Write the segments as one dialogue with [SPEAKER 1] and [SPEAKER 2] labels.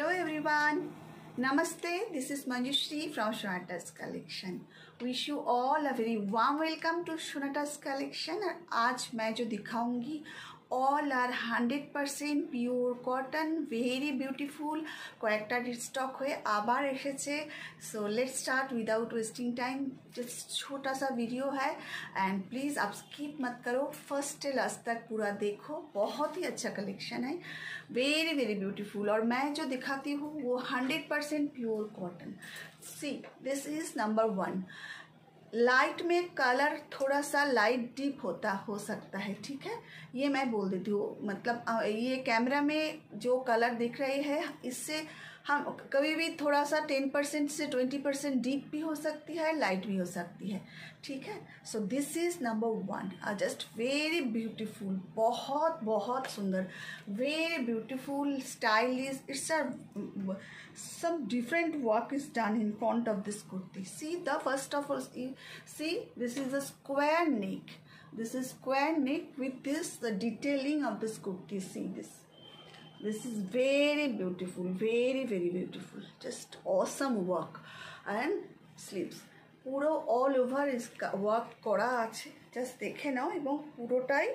[SPEAKER 1] Hello everyone, Namaste. This is Manjushri from Shonata's Collection. Wish you all a very warm welcome to Shonata's Collection. और आज मैं जो दिखाऊंगी all are 100% pure cotton, very beautiful. কয়েকটা restock হয়ে আবার এসেছে. So let's start without wasting time. Just छोटा सा वीडियो है and please आप skip मत करो. फर्स्ट से लास्ट तक पूरा देखो. बहुत ही अच्छा कलेक्शन है, वेरी वेरी ब्यूटीफुल. और मैं जो दिखाती हूँ वो 100% pure cotton. See this is number 1. Light में कलर थोड़ा सा लाइट डीप हो सकता है, ठीक है, ये मैं बोल देती हूँ. मतलब ये कैमरा में जो कलर दिख रही है इससे हम कभी भी थोड़ा सा 10% से 20% डीप भी हो सकती है, लाइट भी हो सकती है, ठीक है. So this is number 1. Just very beautiful, बहुत बहुत सुंदर, very beautiful, stylish. It's a some different work is done in front of this kurti. See, the first of all, see, this is a square neck. This is square neck with this the detailing of this kurti. See this. This is very beautiful, very very beautiful. Just awesome work. And sleeves পুরো all over is work করা আছে. Just দেখে নাও এবং পুরোটাই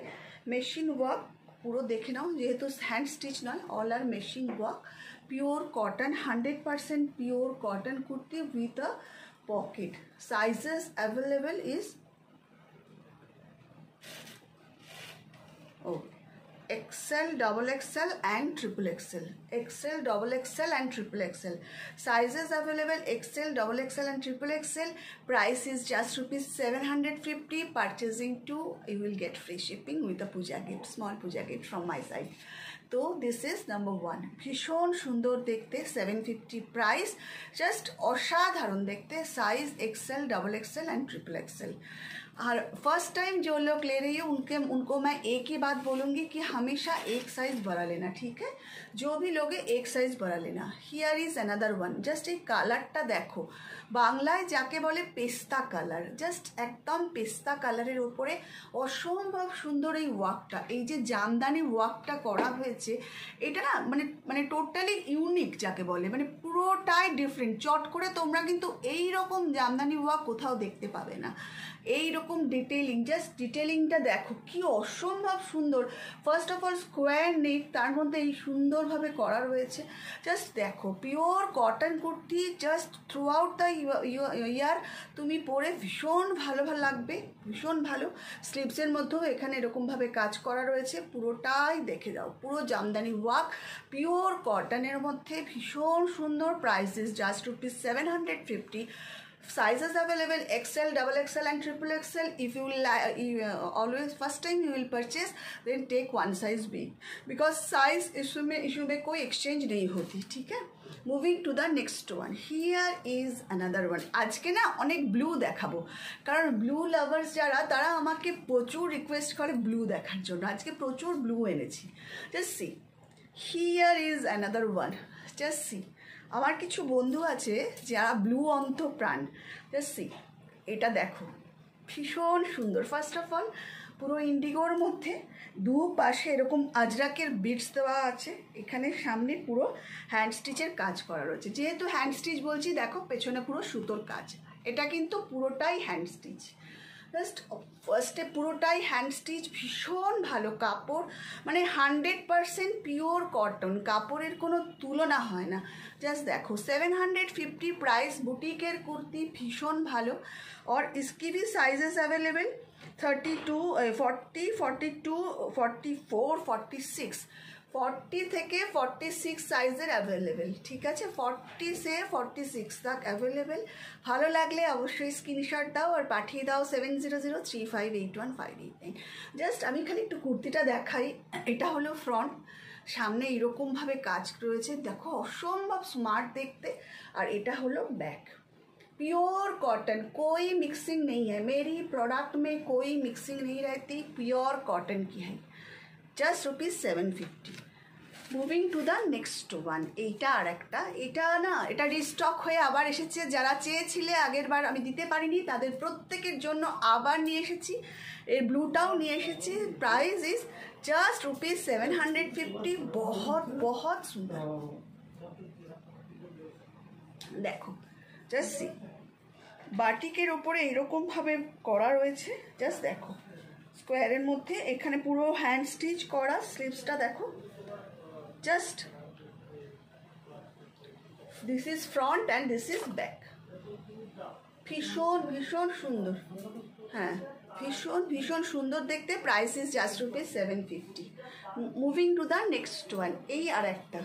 [SPEAKER 1] machine work. পুরো দেখে নাও, যেহেতু hand stitch নয়, all R machine work. Pure cotton, 100% pure cotton kurti with a pocket. Sizes available is XL, double XL and triple XL. XL, double XL and triple XL. Sizes available XL, double XL and triple XL. Price is just rupees 750. Purchasing 2, you will get free shipping with a puja gift, small puja gift from my side. তো this is number 1. ভীষণ সুন্দর দেখতে, 750 price. Just असाधारण देखते. Size XL, double XL and triple XL. और first time जो लोग ले रही हो उनको मैं एक ही बात बोलूँगी कि हमेशा एक साइज़ बड़ा लेना, ठीक है. जो भी लोगे एक साइज़ बड़ा लेना. Here is another one. Just এই কালারটা দেখো, বাংলায় যাকে বলে পেস্তা কালার, জাস্ট একদম পেস্তা কালারের ওপরে অসম্ভব সুন্দর এই ওয়ার্কটা. এই যে জামদানি ওয়ার্কটা করা হয়েছে, এটা না মানে টোটালি ইউনিক যাকে বলে, মানে পুরোটাই ডিফারেন্ট. চট করে তোমরা কিন্তু এই রকম জামদানি ওয়ার্ক কোথাও দেখতে পাবে না. এই রকম ডিটেইলিং, জাস্ট ডিটেইলিংটা দেখো কি অসম্ভব সুন্দর. ফার্স্ট অফ অল স্কোয়ার নেক, তার মধ্যে এই সুন্দরভাবে করা রয়েছে. জাস্ট দেখো, pure cotton kurti, just through out the year তুমি পরে ভীষণ ভালো লাগবে, ভীষণ ভালো. স্লিভসের মধ্যেও এখানে এরকমভাবে কাজ করা রয়েছে. পুরোটাই দেখে দাও, পুরো জামদানি ওয়ার্ক পিওর কটনের মধ্যে, ভীষণ সুন্দর. Price is just rupees 750. Sizes available XL, double XL and triple XL. If you will always first time you will purchase, then take one size big, because size issue में कोई exchange नहीं होती, ठीक है. Moving to the next one. Here is another one. আজকে না অনেক blue দেখাবো, কারণ ব্লু লাভার্স যারা, তারা আমাকে প্রচুর রিকোয়েস্ট করে ব্লু দেখার জন্য. আজকে প্রচুর ব্লু এনেছি. Just see. Here is another one. Just see. আমার কিছু বন্ধু আছে যারা ব্লু অন্তপ্রাণ. জাস্ট সি, এটা দেখো ভীষণ সুন্দর. ফার্স্ট অফ অল পুরো ইন্ডিগোর মধ্যে দু পাশে এরকম আজরাকের বিটস দেওয়া আছে. এখানে সামনে পুরো হ্যান্ড স্টিচের কাজ করা রয়েছে. যেহেতু হ্যান্ড স্টিচ বলছি, দেখো পেছনে পুরো সুতোর কাজ. এটা কিন্তু পুরোটাই হ্যান্ড স্টিচ. জাস্ট ফার্স্টে পুরোটাই হ্যান্ড স্টিচ, ভীষণ ভালো কাপড়, মানে 100% পিওর কটন. কাপড়ের কোনো তুলনা হয় না. জাস্ট দেখো 750 प्राइस. बुटीकेर कुर्ती भीषण भालो. और इसकी भी साइजेस अवेलेबल 32, 40, 42, 44, 46. 40 থেকে 46 সাইজের অ্যাভেলেবেল, ঠিক আছে. 40 से 46 तक অ্যাভেলেবেল. ভালো লাগলে অবশ্যই স্ক্রিনশট দাও আর পাঠিয়ে দাও 7003581589. জাস্ট আমি খালি একটু কুর্তিটা দেখাই. এটা হলো ফ্রন্ট, সামনে এরকমভাবে কাজ রয়েছে, দেখো অসম্ভব স্মার্ট দেখতে. আর এটা হলো ব্যাক. प्योर कॉटन, कोई मिक्सिंग नहीं है. मेरी प्रोडक्ट में कोई मिक्सिंग नहीं रहती, प्योर कॉटन की है. Just rupees 750. Moving to the next one. এইটা আর একটা, এটা না, এটা রিস্টক হয়ে আবার এসেছে. যারা চেয়েছিলে আগের বার আমি দিতে পারিনি, তাদের প্রত্যেকের জন্য আবার নিয়ে এসেছি. এর ব্লুটাও নিয়ে এসেছি. Price is just rupees 750. बहुत बहुत सुंदर. দেখো জাস্ট সি, বাটিকের ওপরে এরকম ভাবে করা রয়েছে, জাস্ট দেখো স্কোয়ারের মধ্যে এখানে পুরো হ্যান্ড স্টিচ করা, স্লিভসটা দেখো, just this is front and this is back. ভীষণ ভীষণ সুন্দর, হ্যাঁ ভীষণ ভীষণ সুন্দর দেখতে। Price is just rupees 750। Moving to the next one. এই আর একটা,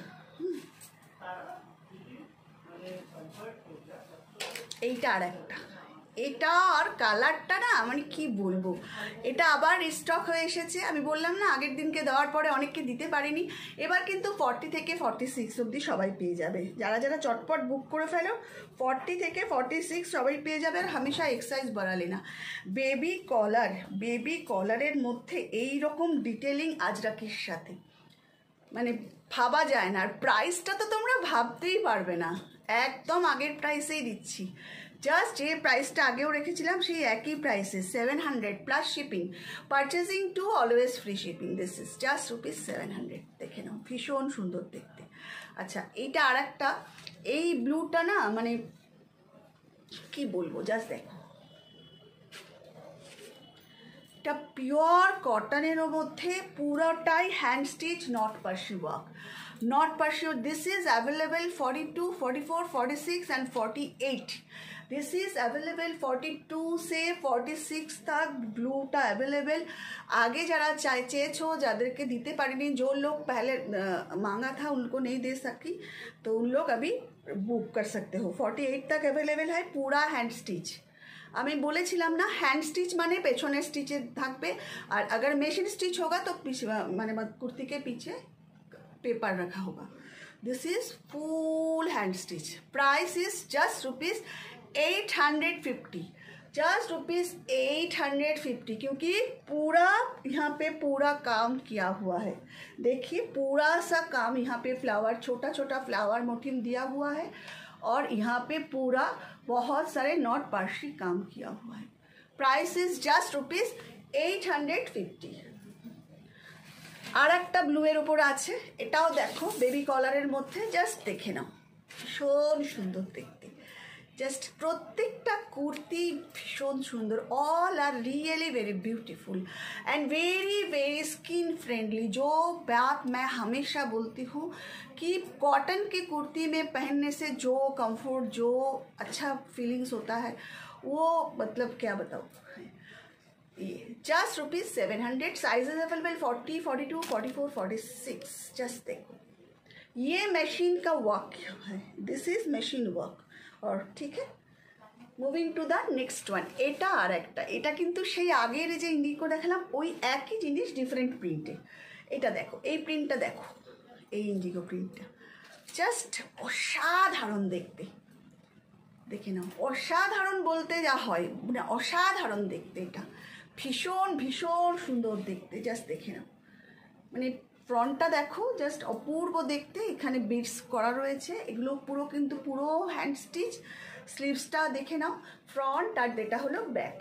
[SPEAKER 1] এইটা আর একটা, এটা আর কালারটা না মানে কি বলবো, এটা আবার স্টক হয়ে এসেছে। আমি বললাম না আগের দিনকে দেওয়ার পরে অনেককে দিতে পারিনি, এবার কিন্তু 40 থেকে 46 অবধি সবাই পেয়ে যাবে। যারা যারা চটপট বুক করে ফেলো 40 থেকে 46 সবাই পেয়ে যাবে। আর হামেশা এক্সাইজ বাড়ালে না। বেবি কলারের মধ্যে এই রকম ডিটেলিং আজরাকের সাথে মানে ভাবা যায় না। আর প্রাইসটা তো তোমরা ভাবতেই পারবে না, একদম আগের প্রাইসেই দিচ্ছি। জাস্ট যে প্রাইসটা আগেও রেখেছিলাম সেই একই প্রাইসে 700 plus shipping, purchasing two always free shipping. This is just rupees 700। দেখে নাও ভীষণ সুন্দর দেখতে। আচ্ছা এইটা আর একটা, এই ব্লুটা না মানে কি বলবো, জাস্ট দেখো, এটা পিওর কটনের মধ্যে পুরোটাই hand stitch, not Parsi work, not Parsi. This is available 42, 44, 46 and 48। This is available 42 से 46 तक ब्लूटा अवेलेबल। आगे जरा चेয়েছো যাদেরকে দিতে পারিনি, जो लोग पहले मांगा था उनको नहीं दे सकी, तो उन लोग अभी बुक कर सकते हो। 48 तक अवेलेबल है, पूरा हैंड स्टिच। আমি বলেছিলাম না হ্যান্ড স্টিচ মানে পেছনের স্টিচে থাকবে, আর अगर मेशिन स्टिच होगा तो মানে कुर्ती के पीछे पेपर रखा होगा। This is full hand stitch. Price is just rupees 850, just rupees 850, क्योंकि पूरा यहाँ पे पूरा काम किया हुआ है। देखिए पूरा सा काम यहाँ पे फ्लावर, छोटा छोटा फ्लावर मोटिव दिया हुआ है, और यहाँ पे पूरा बहुत सारे नॉट पार्शी काम किया हुआ है। Price is just rupees 850। আর একটা ব্লু এর উপর আছে, এটাও দেখো বেবি কলারের মধ্যে, জাস্ট দেখে নাও ভীষণ সুন্দর দেখতে। জাস্ট প্রত্যেকটা কুর্তি ভীষণ সুন্দর, all are really very beautiful and very very skin friendly. जो बात मैं हमेशा बोलती हूँ कि कॉटन की कुर्ती में पहनने से जो कंफर्ट, जो अच्छा फीलिंग्स होता है वो मतलब क्या बताऊँ। ये just rupees 700। Sizes available 40, 42, 44, 46। Just देखो ये मशीन का वर्क है, दिस इज मशीन वर्क। और ठीक है, moving to the next one. এটা আর একটা, এটা কিন্তু সেই আগের যে ইন্ডিগো দেখালাম ওই একই জিনিস ডিফারেন্ট প্রিন্টে। এটা দেখো, এই প্রিন্টটা দেখো, এই ইন্ডিগো প্রিন্টটা জাস্ট অসাধারণ দেখতে। দেখে নাও, অসাধারণ বলতে যা হয় মানে অসাধারণ দেখতে, এটা ভীষণ ভীষণ সুন্দর দেখতে। জাস্ট দেখে নাও, মানে ফ্রন্টটা দেখো জাস্ট অপূর্ব দেখতে। এখানে বিটস করা রয়েছে, এগুলো পুরো কিন্তু পুরো হ্যান্ড স্টিচ। স্লিভসটা দেখে নাও, ফ্রন্ট আর এটা হলো ব্যাক,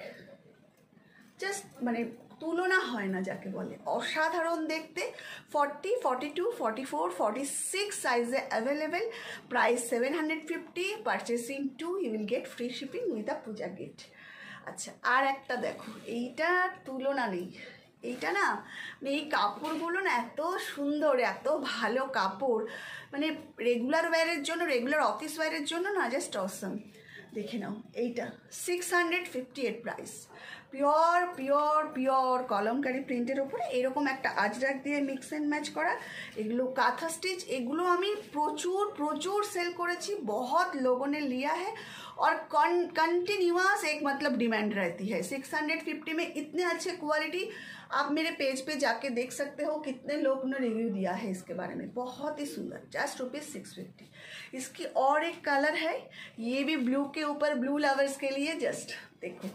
[SPEAKER 1] জাস্ট মানে তুলনা হয় না যাকে বলে, অসাধারণ দেখতে। 40, 42, 44, 46 সাইজে available. Price 750। Purchasing 2 you will get free shipping with a Puja gift. আচ্ছা আর একটা দেখো, এইটার তুলনা নেই। এইটা না মানে এই কাপড়গুলো না এত সুন্দর, এত ভালো কাপড়, মানে রেগুলার ওয়্যারের জন্য, রেগুলার অফিস ওয়্যারের জন্য না জাস্ট অসম। দেখে নাও এইটা 658 price. Pure pure pure kalamkari প্রিন্টের ওপরে এরকম একটা আজরাক দিয়ে মিক্স অ্যান্ড ম্যাচ করা। এগুলো কাঁথা স্টিচ, এগুলো আমি প্রচুর প্রচুর সেল করেছি, बहुत लोगों ने लिया है और कंटिन्यूअस एक मतलब डिमांड रहती है। 650 में इतने अच्छे क्वालिटी, आप मेरे पेज पे जाके देख सकते हो कितने लोगों ने रिव्यू दिया है इसके बारे में, बहुत ही सुंदर। Just rupees 650। इसकी और एक कलर है, ये भी ब्लू के ऊपर, ब्लू लवर्स के लिए। जस्ट देखो,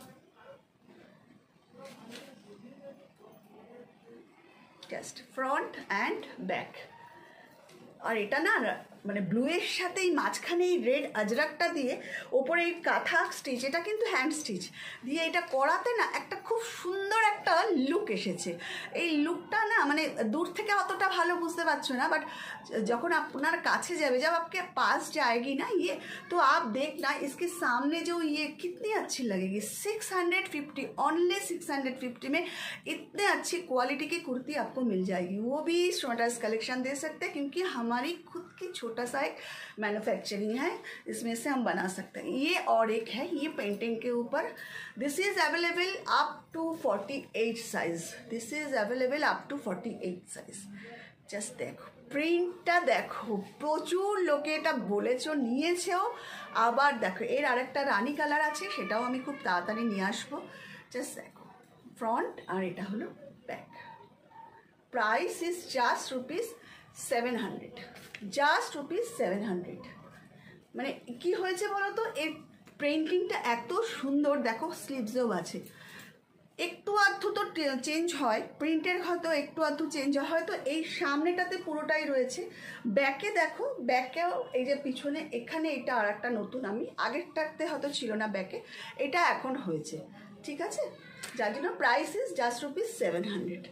[SPEAKER 1] जस्ट फ्रंट एंड बैक। और এটা না মানে ব্লুয়ের সাথে এই মাঝখানে এই রেড আজরাকটা দিয়ে ওপরে এই কাঁথা স্টিচ, এটা কিন্তু হ্যান্ড স্টিচ দিয়ে এটা করাতে না একটা খুব সুন্দর একটা লুক এসেছে। এই লুকটা না মানে দূর থেকে অতটা ভালো বুঝতে পারছো না, বাট যখন আপনার কাছে যাবে, जब आपके पास जाएगी ना ये, तो आप देखना इसके सामने जो ये कितनी अच्छी लगेगी। 650, ओनली 650 में इतने अच्छी क्वालिटी की कुर्ती आपको मिल जाएगी। वो भी स्टोमाटास कलेक्शन दे सकते हैं क्योंकि हमारी खुद की छोटा सा एक मैन्युफैक्चरिंग है, इसमें से हम बना सकते हैं। ये और एक है, ये पेंटिंग के ऊपर, this is available up to 48 size, this is available up to 48 size. Just দেখো প্রিন্টটা, দেখো প্রচুর লোকে এটা বলেছো, নিয়েছেও। আবার দেখো এর আরেকটা রানি কালার আছে, সেটাও আমি খুব তাড়াতাড়ি নিয়ে আসবো। জাস্ট দেখো ফ্রন্ট, আর এটা হলো back. Price is just ₹700, just ₹700। মানে কি হয়েছে বলো তো, এর প্রিন্টিংটা এত সুন্দর, দেখো স্লিভসেও আছে। একটু আধটু তো চেঞ্জ হয়, প্রিন্টের হয়তো একটু আধটু চেঞ্জ হয়, হয়তো এই সামনেটাতে পুরোটাই রয়েছে। ব্যাকে দেখো, ব্যাকেও এই যে পিছনে এখানে এটা আর একটা নতুন, আমি আগেরটাতে হয়তো ছিল না ব্যাকে, এটা এখন হয়েছে, ঠিক আছে। যার জন্য প্রাইস ইজ জাস্ট ₹700।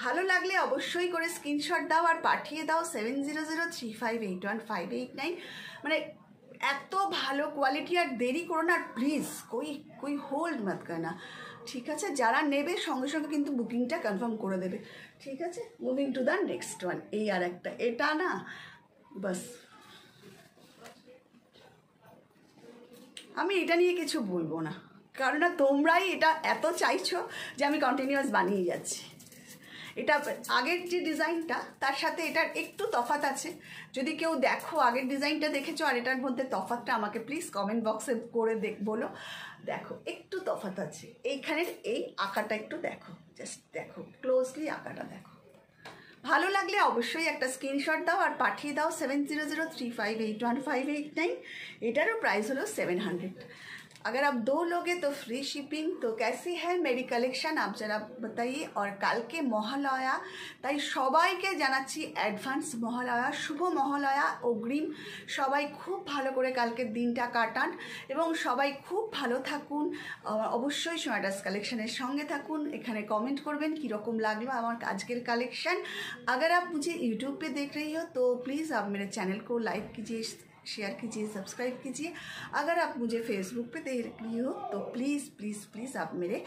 [SPEAKER 1] ভালো লাগলে অবশ্যই করে স্ক্রিনশট দাও আর পাঠিয়ে দাও 7003581589। মানে এত ভালো কোয়ালিটি, আর দেরি করো না প্লিজ, কই হোল্ড মত করনা, ঠিক আছে। যারা নেবে সঙ্গে সঙ্গে কিন্তু বুকিংটা কনফার্ম করে দেবে, ঠিক আছে। Moving to the next one. এই আর একটা, এটা না বাস আমি এটা নিয়ে কিছু বলবো না, কারণ না তোমরাই এটা এত চাইছো যে আমি কন্টিনিউয়াস বানিয়ে যাচ্ছি। এটা আগের যে ডিজাইনটা তার সাথে এটার একটু তফাৎ আছে। যদি কেউ দেখো আগের ডিজাইনটা দেখেছো আর এটার মধ্যে তফাৎটা আমাকে প্লিজ কমেন্ট বক্সে করে বলো। দেখো একটু তফাৎ আছে, এইখানের এই আঁকাটা একটু দেখো, জাস্ট দেখো ক্লোজলি আঁকাটা দেখো। ভালো লাগলে অবশ্যই একটা স্ক্রিনশট দাও আর পাঠিয়ে দাও 7003581589। এটারও প্রাইস হলো 700। अगर आप 2 लोगे तो फ्री शिपिंग। तो कैसी है मेरी कलेक्शन आप जरा बताइए। और কালকে মহালয়া, তাই সবাইকে জানাচ্ছি অ্যাডভান্স মহালয়া, শুভ মহালয়া অগ্রিম। সবাই খুব ভালো করে কালকের দিনটা কাটান এবং সবাই খুব ভালো থাকুন। অবশ্যই সোনাটাস কালেকশনের সঙ্গে থাকুন, এখানে কমেंट করবেন কীরকম লাগলো আমার আজকের কালেকশন। अगर आप मुझे यूट्यूब पे देख रही हो तो प्लीज़ आप मेरे चैनल को लाइक कीजिए, शेयर कीजिए, सब्सक्राइब कीजिए। अगर आप मुझे फेसबुक पे देख रही हो तो प्लीज़ प्लीज़ प्लीज़ आप मेरे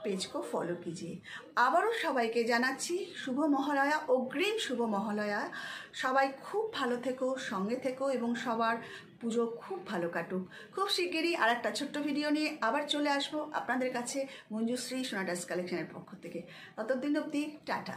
[SPEAKER 1] पेज को फॉलो कीजिए। আবারও সবাইকে জানাচ্ছি শুভ মহালয়া, অগ্রিম শুভ মহালয়া। সবাই খুব ভালো থেকো, সঙ্গে থেকো এবং সবার পুজো খুব ভালো কাটুক। খুব শিগগিরই আর একটা ছোট্ট ভিডিও নিয়ে আবার চলে আসবো আপনাদের কাছে মঞ্জুশ্রী সোনাটাস কালেকশনের পক্ষ থেকে। ততদিন অবধি টাটা।